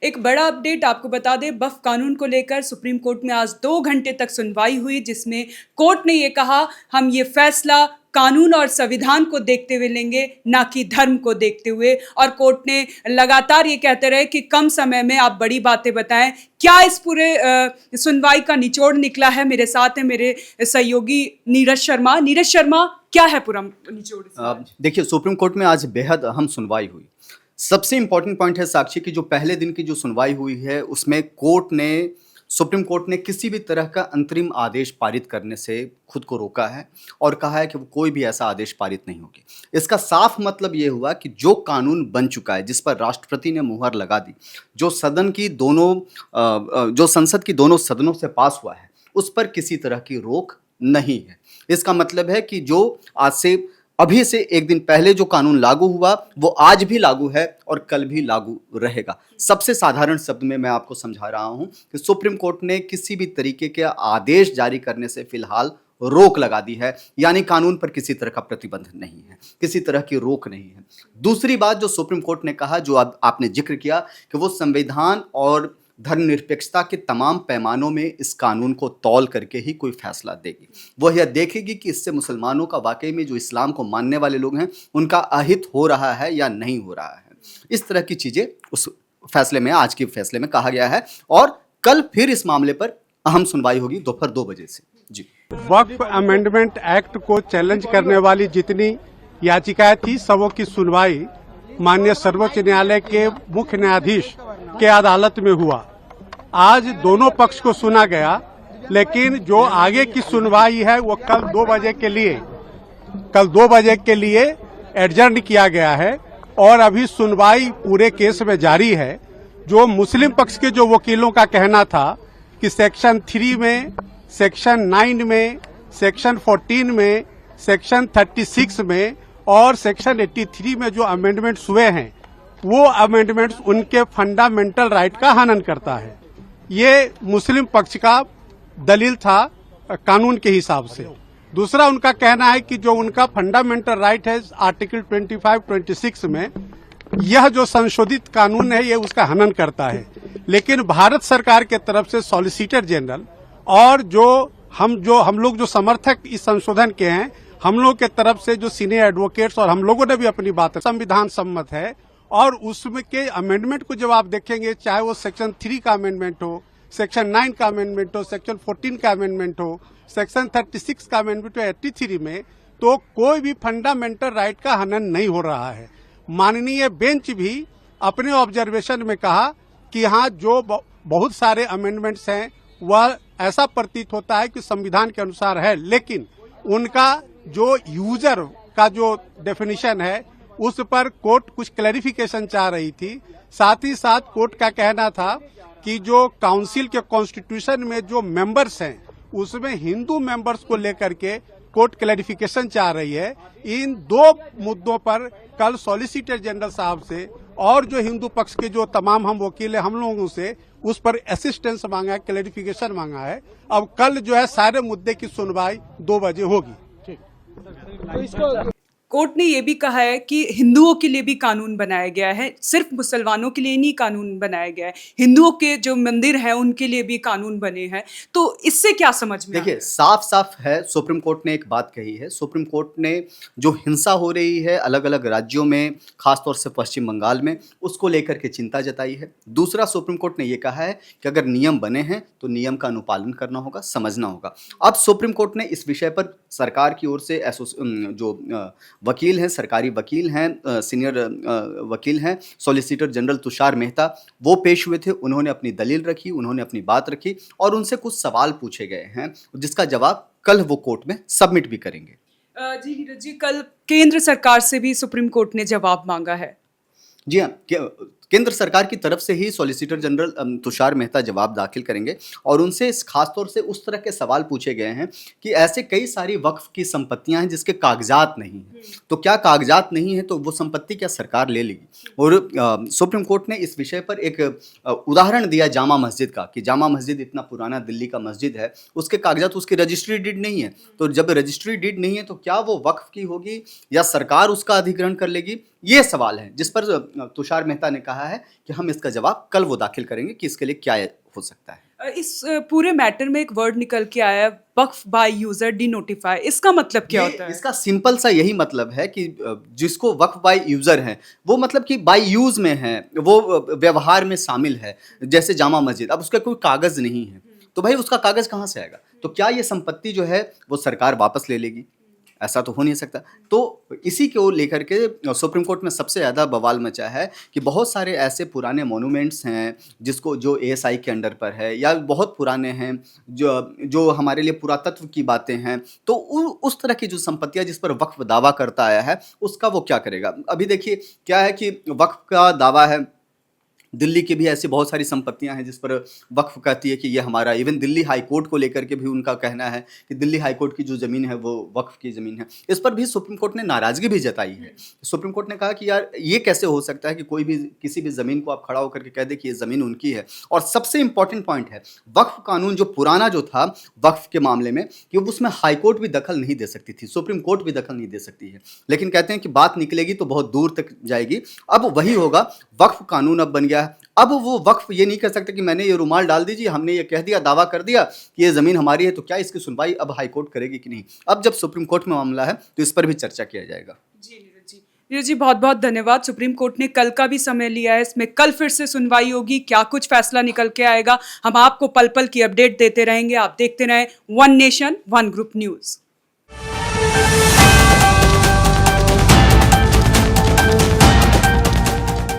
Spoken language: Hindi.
एक बड़ा अपडेट आपको बता दें, वक्फ कानून को लेकर सुप्रीम कोर्ट में आज 2 घंटे तक सुनवाई हुई, जिसमें कोर्ट ने ये कहा, हम ये फैसला कानून और संविधान को देखते हुए लेंगे, ना कि धर्म को देखते हुए। और कोर्ट ने लगातार ये कहते रहे कि कम समय में आप बड़ी बातें बताएं। क्या इस पूरे सुनवाई का निचोड़ निकला है? मेरे साथ है मेरे सहयोगी नीरज शर्मा। नीरज शर्मा, क्या है पूरा निचोड़? देखिए, सुप्रीम कोर्ट में आज बेहद अहम सुनवाई हुई। सबसे इंपॉर्टेंट पॉइंट है साक्षी की, जो पहले दिन की जो सुनवाई हुई है उसमें सुप्रीम कोर्ट ने किसी भी तरह का अंतरिम आदेश पारित करने से खुद को रोका है और कहा है कि वो कोई भी ऐसा आदेश पारित नहीं होगी। इसका साफ मतलब ये हुआ कि जो कानून बन चुका है, जिस पर राष्ट्रपति ने मुहर लगा दी, जो संसद की दोनों सदनों से पास हुआ है, उस पर किसी तरह की रोक नहीं है। इसका मतलब है कि जो आज से अभी से एक दिन पहले जो कानून लागू हुआ वो आज भी लागू है और कल भी लागू रहेगा। सबसे साधारण शब्द में मैं आपको समझा रहा हूं कि सुप्रीम कोर्ट ने किसी भी तरीके के आदेश जारी करने से फिलहाल रोक लगा दी है, यानी कानून पर किसी तरह का प्रतिबंध नहीं है, किसी तरह की रोक नहीं है। दूसरी बात जो सुप्रीम कोर्ट ने कहा, जो आपने जिक्र किया कि वो संविधान और धर्मनिरपेक्षता के तमाम पैमानों में इस कानून को तौल करके ही कोई फैसला देगी। वो यह देखेगी कि इससे मुसलमानों का वाकई में, जो इस्लाम को मानने वाले लोग हैं, उनका अहित हो रहा है या नहीं हो रहा है। इस तरह की चीजें उस फैसले में, आज के फैसले में कहा गया है। और कल फिर इस मामले पर अहम सुनवाई होगी दोपहर 2 बजे से। जी, वक्फ अमेंडमेंट एक्ट को चैलेंज करने वाली जितनी याचिकाएं थी, सबों की सुनवाई माननीय सर्वोच्च न्यायालय के मुख्य न्यायाधीश के अदालत में हुआ। आज दोनों पक्ष को सुना गया, लेकिन जो आगे की सुनवाई है वो कल 2 बजे के लिए एडजर्न किया गया है और अभी सुनवाई पूरे केस में जारी है। जो मुस्लिम पक्ष के जो वकीलों का कहना था कि सेक्शन 3 में, सेक्शन 9 में, सेक्शन 14 में, सेक्शन 36 में और सेक्शन 83 में जो अमेंडमेंट्स हुए हैं, वो अमेंडमेंट्स उनके फंडामेंटल राइट का हनन करता है। ये मुस्लिम पक्ष का दलील था कानून के हिसाब से। दूसरा उनका कहना है कि जो उनका फंडामेंटल राइट है आर्टिकल 25-26 में, यह जो संशोधित कानून है ये उसका हनन करता है। लेकिन भारत सरकार के तरफ से सॉलिसिटर जनरल और हम लोग जो समर्थक इस संशोधन के हैं, हम लोग के तरफ से जो सीनियर एडवोकेट्स और हम लोगों ने भी अपनी बात संविधान सम्मत है। और उसमें के अमेंडमेंट को जब आप देखेंगे, चाहे वो सेक्शन 3 का अमेंडमेंट हो, सेक्शन 9 का अमेंडमेंट हो, सेक्शन 14 का अमेंडमेंट हो, सेक्शन 36 का अमेंडमेंट हो, 83 में, तो कोई भी फंडामेंटल राइट का हनन नहीं हो रहा है। माननीय बेंच भी अपने ऑब्जर्वेशन में कहा कि हाँ, जो बहुत सारे अमेंडमेंट्स हैं वह ऐसा प्रतीत होता है कि संविधान के अनुसार है, लेकिन उनका जो यूजर का जो डेफिनेशन है उस पर कोर्ट कुछ क्लैरिफिकेशन चाह रही थी। साथ ही साथ कोर्ट का कहना था कि जो काउंसिल के कॉन्स्टिट्यूशन में जो मेंबर्स हैं, उसमें हिंदू मेंबर्स को लेकर के कोर्ट क्लैरिफिकेशन चाह रही है। इन 2 मुद्दों पर कल सॉलिसिटर जनरल साहब से और जो हिंदू पक्ष के जो तमाम हम वकील हैं, हम लोगों से उस पर असिस्टेंस मांगा है, क्लैरिफिकेशन मांगा है। अब कल जो है सारे मुद्दे की सुनवाई 2 बजे होगी। कोर्ट ने यह भी कहा है कि हिंदुओं के लिए भी कानून बनाया गया है, सिर्फ मुसलमानों के लिए नहीं कानून बनाया गया है, हिंदुओं के जो मंदिर हैं उनके लिए भी कानून बने हैं। तो इससे क्या समझ में? देखिए, साफ साफ है, सुप्रीम कोर्ट ने एक बात कही है। सुप्रीम कोर्ट ने जो हिंसा हो रही है अलग अलग राज्यों में, खासतौर से पश्चिम बंगाल में, उसको लेकर के चिंता जताई है। दूसरा, सुप्रीम कोर्ट ने यह कहा है कि अगर नियम बने हैं तो नियम का अनुपालन करना होगा, समझना होगा। अब सुप्रीम कोर्ट ने इस विषय पर सरकार की ओर से जो वकील हैं, सरकारी वकील हैं, सीनियर वकील हैं, सॉलिसिटर जनरल तुषार मेहता, वो पेश हुए थे। उन्होंने अपनी दलील रखी, उन्होंने अपनी बात रखी और उनसे कुछ सवाल पूछे गए हैं, जिसका जवाब कल वो कोर्ट में सबमिट भी करेंगे। जी नीरज जी, कल केंद्र सरकार से भी सुप्रीम कोर्ट ने जवाब मांगा है। जी हाँ, केंद्र सरकार की तरफ से ही सॉलिसिटर जनरल तुषार मेहता जवाब दाखिल करेंगे और उनसे खासतौर से उस तरह के सवाल पूछे गए हैं कि ऐसे कई सारी वक्फ की संपत्तियां हैं जिसके कागजात नहीं हैं, तो क्या कागजात नहीं है तो वो संपत्ति क्या सरकार ले लेगी। और सुप्रीम कोर्ट ने इस विषय पर एक उदाहरण दिया जामा मस्जिद का, कि जामा मस्जिद इतना पुराना दिल्ली का मस्जिद है, उसके कागजात, उसकी रजिस्ट्री डीड नहीं है, तो जब रजिस्ट्री डीड नहीं है तो क्या वो वक्फ की होगी या सरकार उसका अधिग्रहण कर लेगी, ये सवाल है जिस पर तुषार मेहता ने कहा रहा है कि हम इसका जवाब कल वो दाखिल करेंगे कि इसके लिए क्या हो सकता है। इस पूरे मैटर में एक वर्ड निकल के आया है, वक्फ बाय यूजर डी नोटिफाई। इसका मतलब क्या होता है? इसका सिंपल सा यही मतलब है कि जिसको वक्फ बाय यूजर है वो मतलब कि बाय यूज में है, वो व्यवहार में शामिल है। जैसे जामा मस्जिद, अब उसका कोई कागज नहीं है तो भाई उसका कागज कहाँ से आएगा? तो क्या ये संपत्ति जो है वो सरकार वापस ले लेगी? ऐसा तो हो नहीं सकता। तो इसी को लेकर के सुप्रीम कोर्ट में सबसे ज़्यादा बवाल मचा है कि बहुत सारे ऐसे पुराने मॉन्यूमेंट्स हैं जिसको जो एएसआई के अंडर पर है या बहुत पुराने हैं जो हमारे लिए पुरातत्व की बातें हैं, तो उस तरह की जो संपत्तियां जिस पर वक्फ दावा करता आया है उसका वो क्या करेगा? अभी देखिए क्या है कि वक्फ का दावा है, दिल्ली की भी ऐसी बहुत सारी संपत्तियां हैं जिस पर वक्फ कहती है कि ये हमारा। इवन दिल्ली हाई कोर्ट को लेकर के भी उनका कहना है कि दिल्ली हाई कोर्ट की जो ज़मीन है वो वक्फ की ज़मीन है। इस पर भी सुप्रीम कोर्ट ने नाराज़गी भी जताई है। सुप्रीम कोर्ट ने कहा कि यार ये कैसे हो सकता है कि कोई भी किसी भी ज़मीन को आप खड़ा होकर के कह दे कि ये ज़मीन उनकी है। और सबसे इंपॉर्टेंट पॉइंट है, वक्फ कानून जो पुराना जो था वक्फ के मामले में, कि उसमें हाई कोर्ट भी दखल नहीं दे सकती थी, सुप्रीम कोर्ट भी दखल नहीं दे सकती है। लेकिन कहते हैं कि बात निकलेगी तो बहुत दूर तक जाएगी। अब वही होगा, वक्फ कानून अब बन गया है। अब वो वक्फ ये नहीं कर सकते कि मैंने ये रुमाल डाल दीजिए, हमने ये कह दिया, दावा कर दिया कि ये ज़मीन हमारी है, तो क्या इसकी सुनवाई अब हाई कोर्ट करेगी कि नहीं? अब जब सुप्रीम कोर्ट में मामला है तो इस पर भी चर्चा किया जाएगा। जी नीरज जी, नीरज जी बहुत बहुत धन्यवाद। सुप्रीम कोर्ट ने कल का भी समय लिया है, इसमें कल फिर से सुनवाई होगी, क्या कुछ फैसला निकल के आएगा हम आपको पल पल की अपडेट देते रहेंगे। आप देखते रहें one nation one group news.